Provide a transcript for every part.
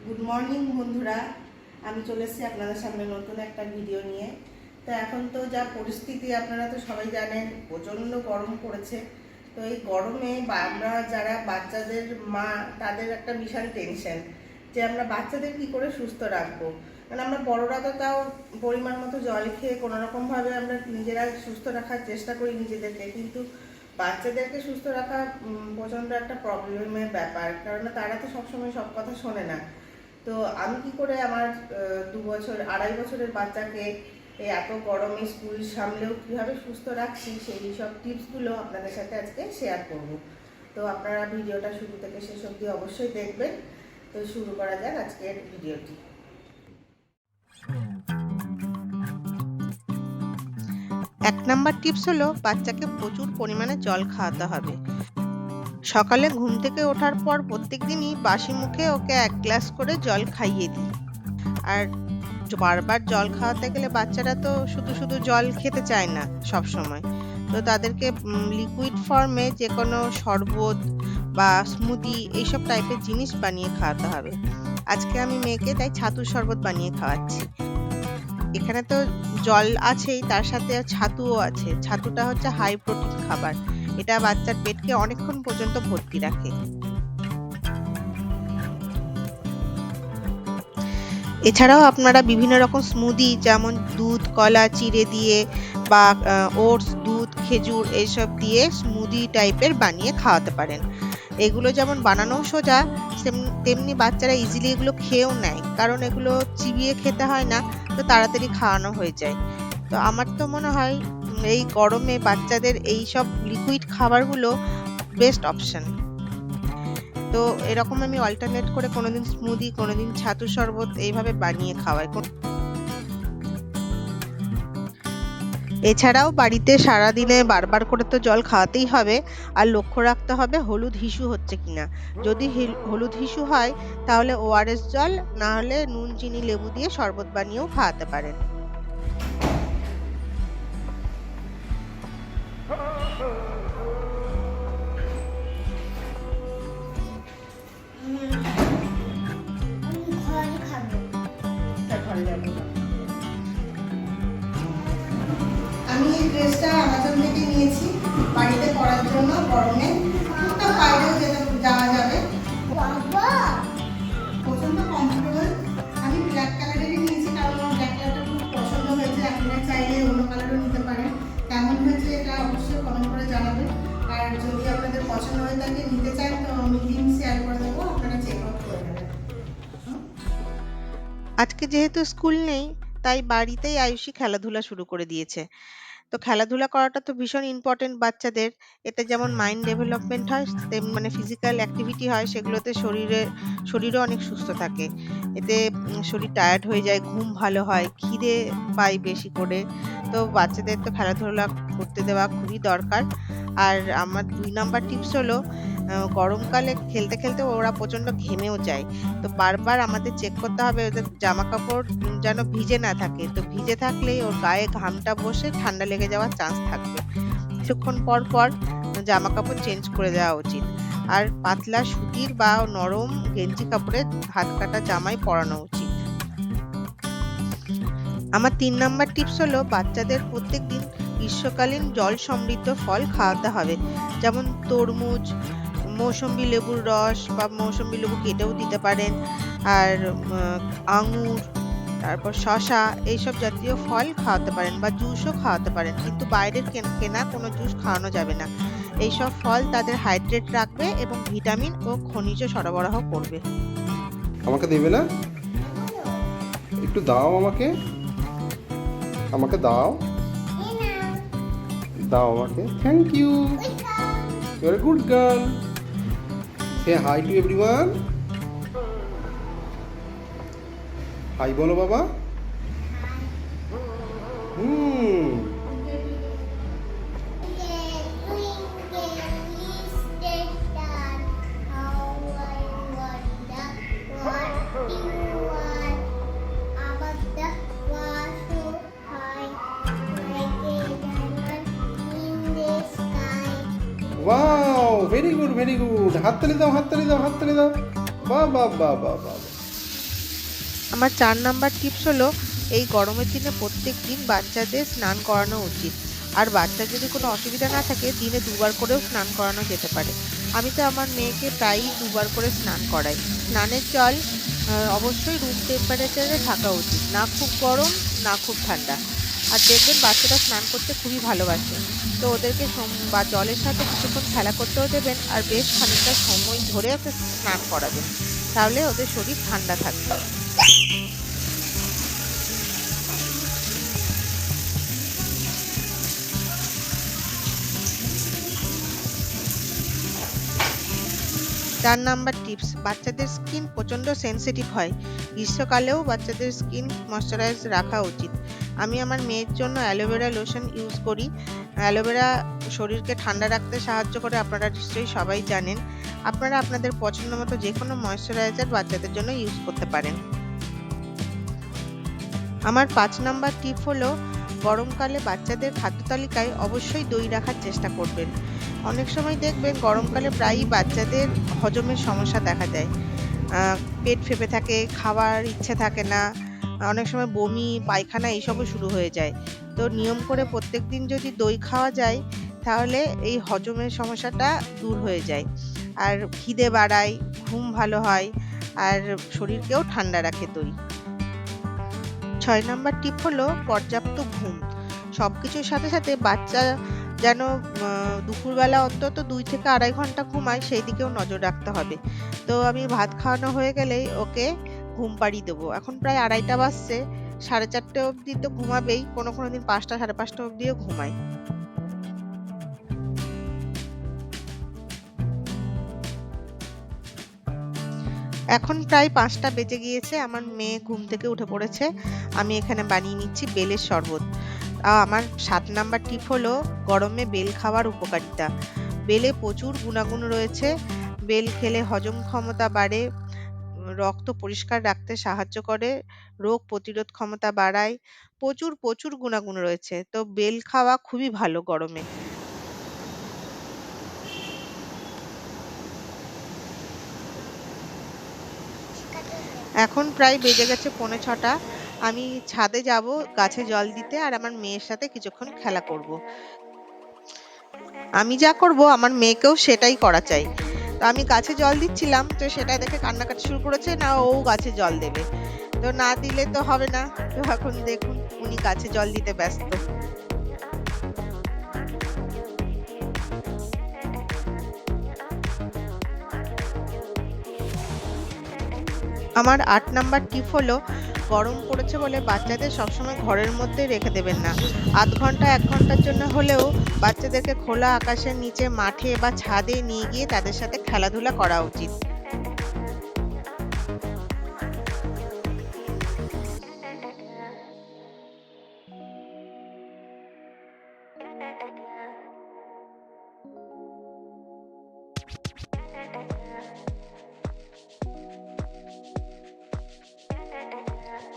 Good morning বন্ধুরা, আমি চলে এসেছি আপনাদের সামনে নতুন একটা ভিডিও নিয়ে। তো এখন তো যা পরিস্থিতি আপনারা তো সবাই জানেন, প্রচণ্ড গরম পড়েছে। তো এই গরমে আমরা যারা বাচ্চাদের মা, তাদের একটা বিশাল টেনশন যে আমরা বাচ্চাদের কি করে সুস্থ রাখবো। কারণ আমরা বড়রা তো তাও পরিমাণ মতো জল খেয়ে কোনোরকমভাবে আমরা নিজেরা সুস্থ রাখার চেষ্টা করি নিজেদেরকে, কিন্তু বাচ্চাদেরকে সুস্থ রাখা প্রচণ্ড একটা প্রবলেমের ব্যাপার, কারণ তারা তো সবসময় সব কথা শোনে না। তো আমি কি করে আমার 2 বছর 2.5 বছরের বাচ্চাকে এই এত গরমে স্কুল সামলেও কীভাবে সুস্থ রাখছি, সেই সব টিপসগুলো আপনাদের সাথে আজকে শেয়ার করব। তো আপনারা ভিডিওটা শুরু থেকে শেষ অবধি অবশ্যই দেখবেন। তো শুরু করা যাক আজকের ভিডিওটি। এক নাম্বার টিপস হলো বাচ্চাকে প্রচুর পরিমাণে জল খাওয়াতে হবে। সকালে ঘুম থেকে ওঠার পর প্রত্যেক দিনই বাসি মুখে ওকে 1 গ্লাস করে জল খাইয়ে দিই। আর বারবার জল খাওয়াতে গেলে বাচ্চারা তো শুধু শুধু জল খেতে চায় না সব সময়। তো তাদেরকে লিকুইড ফর্মে যে কোনো শরবত বা স্মুদি এইসব টাইপের জিনিস বানিয়ে খাওয়াতে হবে। আজকে আমি মেয়েকে তাই ছাতুর শরবত বানিয়ে খাওয়াচ্ছি। এখানে তো জল আছেই, তার সাথে ছাতুও আছে। ছাতুটা হচ্ছে হাই প্রোটিন খাবার, এটা বাচ্চার পেটকে অনেকক্ষণ পর্যন্ত ভর্তি রাখে। এছাড়াও আপনারা বিভিন্ন রকম স্মুদি, যেমন দুধ কলা চিড়ে দিয়ে বা ওটস, দুধ, খেজুর এইসব দিয়ে স্মুদি টাইপের বানিয়ে খাওয়াতে পারেন। এগুলো যেমন বানানো সোজা, তেমনি বাচ্চারা ইজিলি এগুলো খেয়েও নেয়, কারণ এগুলো চিবিয়ে খেতে হয় না, তো তাড়াতাড়ি খাওয়ানো হয়ে যায়। তো আমার তো মনে হয় এই গরমে বাচ্চাদের এই সব লিকুইড খাবারগুলো বেস্ট অপশন। তো এরকম আমি অল্টারনেট করে কোনোদিন স্মুদি, কোনোদিন ছাতু শরবত এইভাবে বানিয়ে খাওয়াই। এছাড়াও বাড়িতে সারাদিনে বারবার করে তো জল খাওয়াতেই হবে, আর লক্ষ্য রাখতে হবে হলুদ হিসু হচ্ছে কিনা। যদি হলুদ হিসু হয় তাহলে ওআরএস জল, না হলে নুন চিনি লেবু দিয়ে শরবত বানিয়েও খাওয়াতে পারেন। আমি এই ড্রেসটা আমাজন থেকে নিয়েছি বাড়িতে পরার জন্য গরমে, বাইরেও যাওয়া যাবে, প্রচন্ড কমফোর্টেবল। আমি ব্ল্যাক কালারেরই নিয়েছি, কারণ আমার ব্ল্যাক কালারটা খুব পছন্দ হয়েছে। আপনারা চাইলে অন্য কালারও নিতে পারেন। কেমন হয়েছে এটা অবশ্যই কমেন্ট করে জানাবেন। আর যদি আপনাদের পছন্দ হয়ে থাকে, নিতে চান, তো আমি লিঙ্ক শেয়ার করে দেবো, আপনারা চেক আউট করে নেবেন। আজকে যেহেতু স্কুল নেই, তাই বাড়িতেই আয়ুষী খেলাধুলা শুরু করে দিয়েছে। তো খেলাধুলা করাটা তো ভীষণ ইম্পর্টেন্ট বাচ্চাদের। এতে যেমন মাইন্ড ডেভেলপমেন্ট হয়, মানে ফিজিক্যাল অ্যাক্টিভিটি হয়, সেগুলোতে শরীরও অনেক সুস্থ থাকে। এতে শরীর টায়ার্ড হয়ে যায়, ঘুম ভালো হয়, খিদে পায় বেশি করে। তো বাচ্চাদের তো খেলাধুলা করতে দেওয়া খুবই দরকার। আর আমার 2 নাম্বার টিপস হলো, গরমকালে খেলতে খেলতে ওরা প্রচন্ড ঘেমেও যায়। তো বারবার আমাদের চেক করতে হবে ওদের জামা কাপড় যেন ভিজে না থাকে। তো ভিজে থাকলেই ওর গায়ে ঘামটা বসে ঠান্ডা লেগে যাওয়ার চান্স থাকবে। কিছুক্ষণ পর পর জামা কাপড় চেঞ্জ করে দেওয়া উচিত। আর পাতলা সুতির বা নরম গেঞ্জি কাপড়ে হাত কাটা জামাই পরানো উচিত। আমার 3 নাম্বার টিপস হলো, বাচ্চাদের প্রত্যেকদিন গ্রীষ্মকালীন জল সমৃদ্ধ ফল খাওয়াতে হবে, যেমন তরমুজ, মৌসুম্বি লেবুর রস বা মৌসুম্বি লেবু কেটেও দিতে পারেন, আর আঙুর, তারপর শশা, এইসব জাতীয় ফল খাওয়াতে পারেন, বা জুসও খাওয়াতে পারেন। কিন্তু বাইরের কেনা কোনো জুস খাওয়ানো যাবে না। এইসব ফল তাদের হাইড্রেট রাখবে এবং ভিটামিন ও খনিজ সরবরাহ করবে। আমাকে দেবে না? একটু দাও, আমাকে আমাকে দাও, দাও আমাকে। Thank you, you are a good girl. Say hi to everyone. Hi বলো বাবা। Wow, very good very good. হাততালি দাও, হাততালি দাও, হাততালি দাও। বাহ বাহ বাহ বাহ বাহ। আমার 4 নাম্বার টিপস হলো এই গরমের দিনে প্রত্যেক দিন বাচ্চাদের স্নান করানো উচিত। আর বাচ্চার যদি কোনো অসুবিধা না থাকে দিনে 2 বার করেও স্নান করানো যেতে পারে। আমি তো আমার মেয়েকে প্রায়ই 2 বার করে স্নান করাই। স্নানের জল অবশ্যই রুম টেম্পারেচারে থাকা উচিত, না খুব গরম না খুব ঠান্ডা। আর দেখবেন বাচ্চারা স্নান করতে খুবই ভালোবাসে, তো ওদেরকে বা জলের সাথে কিছুক্ষণ খেলা করতেও দেবেন আর বেশ খানিকটা সময় ধরে ওকে স্নান করাবেন, তাহলে ওদের শরীর ঠান্ডা থাকবে। চার নাম্বার টিপস, বাচ্চাদের স্কিন প্রচণ্ড সেনসিটিভ হয়। গ্রীষ্মকালেও বাচ্চাদের স্কিন ময়শ্চারাইজ রাখা উচিত। আমি আমার মেয়ের জন্য অ্যালোভেরা লোশন ইউজ করি। অ্যালোভেরা শরীরকে ঠান্ডা রাখতে সাহায্য করে, আপনারা নিশ্চয়ই সবাই জানেন। আপনারা আপনাদের পছন্দ মতো যে কোনো ময়শ্চারাইজার বাচ্চাদের জন্য ইউজ করতে পারেন। আমার 5 নাম্বার টিপ হলো গরমকালে বাচ্চাদের খাদ্য তালিকায় অবশ্যই দই রাখার চেষ্টা করবেন। অনেক সময় দেখবেন গরমকালে প্রায়ই বাচ্চাদের হজমের সমস্যা দেখা যায়। পেট ফেঁপে থাকে, খাওয়ার ইচ্ছে থাকে না, অনেক সময় বমি পায়খানা এইসবও শুরু হয়ে যায়। তো নিয়ম করে প্রত্যেকদিন যদি দই খাওয়া যায় তাহলে এই হজমের সমস্যাটা দূর হয়ে যায়। আর খিদে বাড়ায়, ঘুম ভালো হয় আর শরীরকেও ঠান্ডা রাখে দই। 6 নাম্বার টিপ হলো পর্যাপ্ত ঘুম। সবকিছুর সাথে সাথে বাচ্চা যেন দুপুরবেলা অন্তত 2 থেকে 2.5 ঘন্টা ঘুমায় সেই দিকেও নজর রাখতে হবে। তো আমি ভাত খাওয়ানো হয়ে গেলেই ওকে ঘুম পাড়িয়ে দেবো। এখন প্রায় 2:30টা বাজছে, 4:30 অবধি তো ঘুমাবেই, কোনো দিন 5টা 5:30 অবধিও ঘুমায়। এখন প্রায় 5টা বেজে গিয়েছে, আমার মেয়ে ঘুম থেকে উঠে পড়েছে। আমি এখানে বানিয়ে নিচ্ছি বেলের শরবত। আমার 7 নাম্বার টিপ হলো গরমে বেল খাওয়ার উপকারিতা। বেলে প্রচুর গুণাগুণ রয়েছে। বেল খেলে হজম ক্ষমতা বাড়ে, রক্ত পরিষ্কার রাখতে সাহায্য করে, রোগ প্রতিরোধ ক্ষমতা বাড়ায়, প্রচুর গুণাগুণ রয়েছে। তো বেল খাওয়া খুবই ভালো গরমে। এখন প্রায় বেজে গেছে 5:45। আমি ছাদে যাব গাছে জল দিতে আর আমার মেয়ের সাথে কিছুক্ষণ খেলা করব। আমি যা করব আমার মেয়েকেও সেটাই করা চাই। তো আমি গাছে জল দিচ্ছিলাম, তো সেটা দেখে কান্নাকাটি শুরু করেছে, না ও গাছে জল দেবে। তো না দিলে তো হবে না। তো এখন দেখুন উনি গাছে জল দিতে ব্যস্ত। আমার 8 নাম্বার টিপ হলো গরম পড়েছে বলে বাচ্চাদের সবসময় ঘরের মধ্যে রেখে দেবেন না। আধ ঘন্টা 1 ঘন্টার জন্য হলেও বাচ্চাদেরকে খোলা আকাশের নিচে মাঠে বা ছাদে নিয়ে গিয়ে তাদের সাথে খেলাধুলা করা উচিত।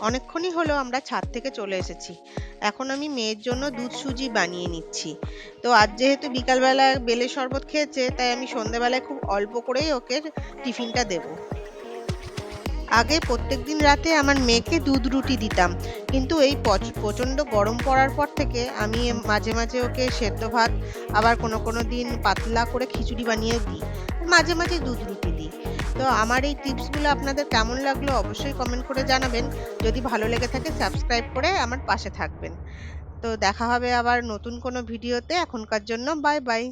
অনেকক্ষণই হলো আমরা ছাদ থেকে চলে এসেছি। এখন আমি মেয়ের জন্য দুধ সুজি বানিয়ে নিচ্ছি। তো আজ যেহেতু বিকালবেলা বেলের শরবত খেয়েছে, তাই আমি সন্ধ্যেবেলায় খুব অল্প করেই ওকে টিফিনটা দেব। আগে প্রত্যেকদিন রাতে আমার মেয়েকে দুধ রুটি দিতাম, কিন্তু এই প্রচণ্ড গরম পড়ার পর থেকে আমি মাঝে মাঝে ওকে সেদ্ধ ভাত, আবার কোনো দিন পাতলা করে খিচুড়ি বানিয়ে দিই, মাঝে মাঝে দুধ রুটি দিই। তো আমার এই টিপসগুলো আপনাদের কেমন লাগলো অবশ্যই কমেন্ট করে জানাবেন। যদি ভালো লেগে থাকে সাবস্ক্রাইব করে আমার পাশে থাকবেন। তো দেখা হবে আবার নতুন কোনো ভিডিওতে। এখনকার জন্য বাই বাই।